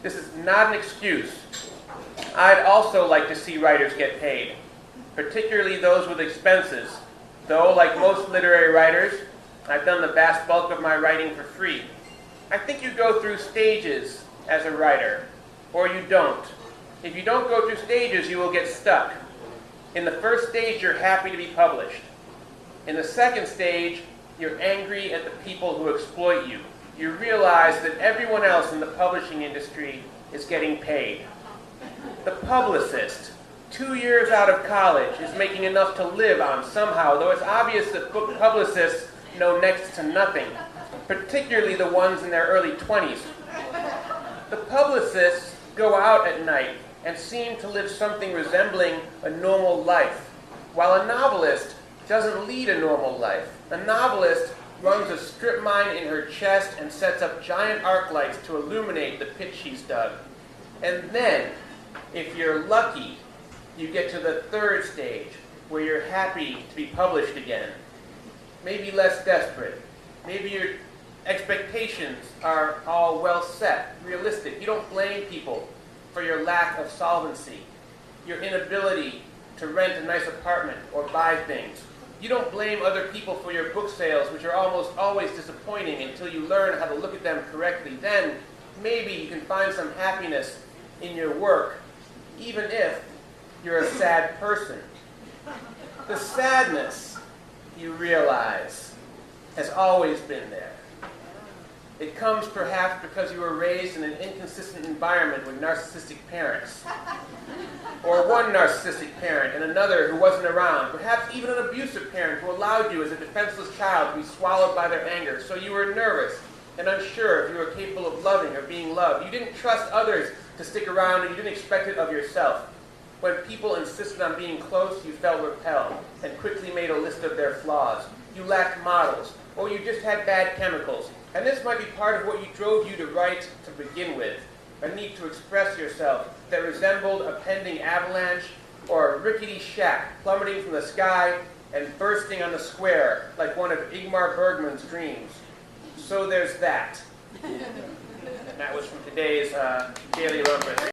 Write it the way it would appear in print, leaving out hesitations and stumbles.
This is not an excuse. I'd also like to see writers get paid, particularly those with expenses. Though, like most literary writers, I've done the vast bulk of my writing for free. I think you go through stages as a writer, or you don't. If you don't go through stages, you will get stuck. In the first stage, you're happy to be published. In the second stage, you're angry at the people who exploit you. You realize that everyone else in the publishing industry is getting paid. The publicist, 2 years out of college, is making enough to live on somehow, though it's obvious that book publicists know next to nothing, particularly the ones in their early 20s. The publicists go out at night and seem to live something resembling a normal life, while a novelist doesn't lead a normal life. A novelist runs a strip mine in her chest and sets up giant arc lights to illuminate the pit she's dug. And then, if you're lucky, you get to the third stage, where you're happy to be published again. Maybe less desperate. Maybe your expectations are all well set, realistic. You don't blame people for your lack of solvency, your inability to rent a nice apartment or buy things. You don't blame other people for your book sales, which are almost always disappointing until you learn how to look at them correctly. Then, maybe you can find some happiness in your work, even if you're a sad person. The sadness, you realize, has always been there. It comes perhaps because you were raised in an inconsistent environment with narcissistic parents. Or one narcissistic parent and another who wasn't around. Perhaps even an abusive parent who allowed you as a defenseless child to be swallowed by their anger. So you were nervous and unsure if you were capable of loving or being loved. You didn't trust others to stick around, and you didn't expect it of yourself. When people insisted on being close, you felt repelled and quickly made a list of their flaws. You lacked models, or you just had bad chemicals. And this might be part of what drove you to write to begin with. A need to express yourself that resembled a pending avalanche or a rickety shack plummeting from the sky and bursting on the square like one of Ingmar Bergman's dreams. So there's that. And that was from today's Daily Rumpus.